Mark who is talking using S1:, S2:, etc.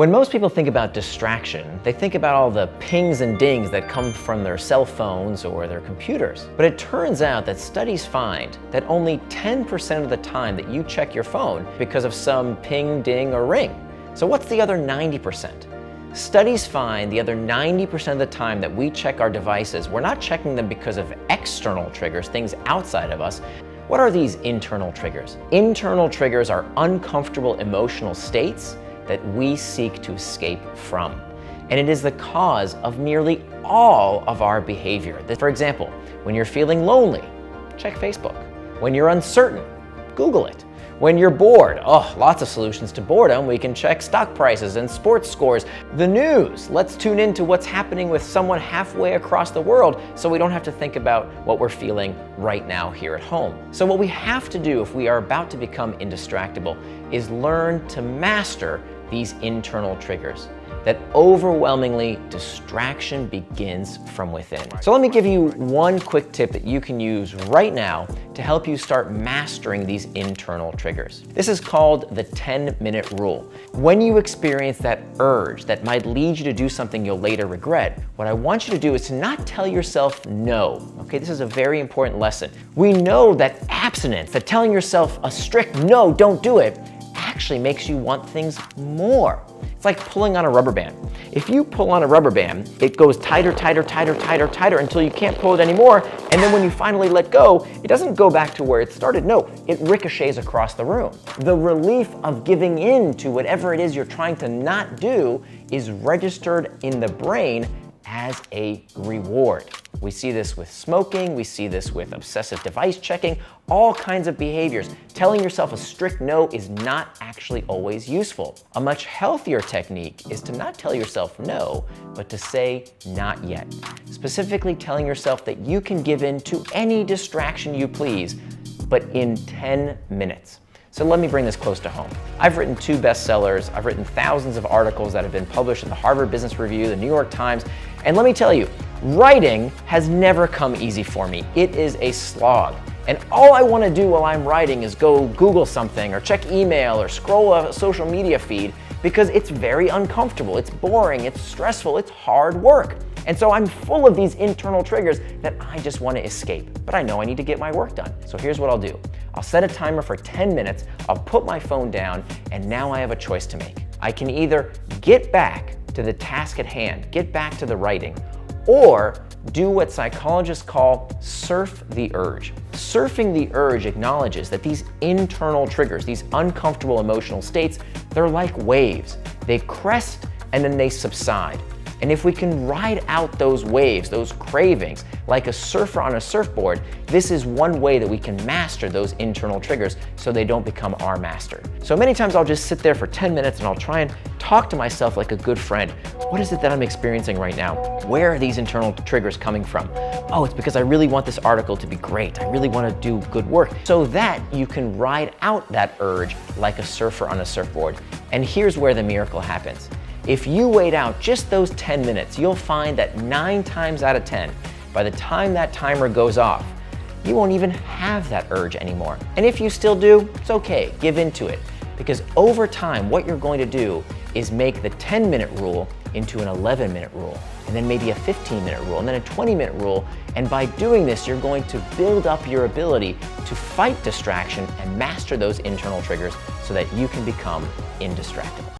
S1: When most people think about distraction, they think about all the pings and dings that come from their cell phones or their computers. But it turns out that studies find that only 10% of the time that you check your phone because of some ping, ding, or ring. So what's the other 90%? Studies find the other 90% of the time that we check our devices, we're not checking them because of external triggers, things outside of us. What are these internal triggers? Internal triggers are uncomfortable emotional states that we seek to escape from. And it is the cause of nearly all of our behavior. For example, when you're feeling lonely, check Facebook. When you're uncertain, Google it. When you're bored, lots of solutions to boredom. We can check stock prices and sports scores. The news, let's tune into what's happening with someone halfway across the world so we don't have to think about what we're feeling right now here at home. So what we have to do if we are about to become indistractable is learn to master these internal triggers. That overwhelmingly, distraction begins from within. So let me give you one quick tip that you can use right now to help you start mastering these internal triggers. This is called the 10-minute rule. When you experience that urge that might lead you to do something you'll later regret, what I want you to do is to not tell yourself no. Okay, this is a very important lesson. We know that abstinence, that telling yourself a strict no, don't do it, actually makes you want things more. It's like pulling on a rubber band. If you pull on a rubber band, it goes tighter, tighter, tighter, tighter, tighter until you can't pull it anymore. And then when you finally let go, it doesn't go back to where it started. No, it ricochets across the room. The relief of giving in to whatever it is you're trying to not do is registered in the brain as a reward. We see this with smoking, we see this with obsessive device checking, all kinds of behaviors. Telling yourself a strict no is not actually always useful. A much healthier technique is to not tell yourself no, but to say not yet. Specifically telling yourself that you can give in to any distraction you please, but in 10 minutes. So let me bring this close to home. I've written 2 bestsellers, I've written thousands of articles that have been published in the Harvard Business Review, the New York Times, and let me tell you, writing has never come easy for me. It is a slog. And all I want to do while I'm writing is go Google something or check email or scroll a social media feed because it's very uncomfortable, it's boring, it's stressful, it's hard work. And so I'm full of these internal triggers that I just want to escape, but I know I need to get my work done. So here's what I'll do. I'll set a timer for 10 minutes, I'll put my phone down, and now I have a choice to make. I can either get back to the task at hand, get back to the writing, or do what psychologists call surf the urge. Surfing the urge acknowledges that these internal triggers, these uncomfortable emotional states, they're like waves. They crest and then they subside. And if we can ride out those waves, those cravings, like a surfer on a surfboard, this is one way that we can master those internal triggers so they don't become our master. So many times I'll just sit there for 10 minutes and I'll try and talk to myself like a good friend. What is it that I'm experiencing right now? Where are these internal triggers coming from? Oh, it's because I really want this article to be great. I really want to do good work. So that you can ride out that urge like a surfer on a surfboard. And here's where the miracle happens. If you wait out just those 10 minutes, you'll find that 9 times out of 10, by the time that timer goes off, you won't even have that urge anymore. And if you still do, it's okay, give in to it. Because over time, what you're going to do is make the 10-minute rule into an 11-minute rule, and then maybe a 15-minute rule, and then a 20-minute rule. And by doing this, you're going to build up your ability to fight distraction and master those internal triggers so that you can become indistractable.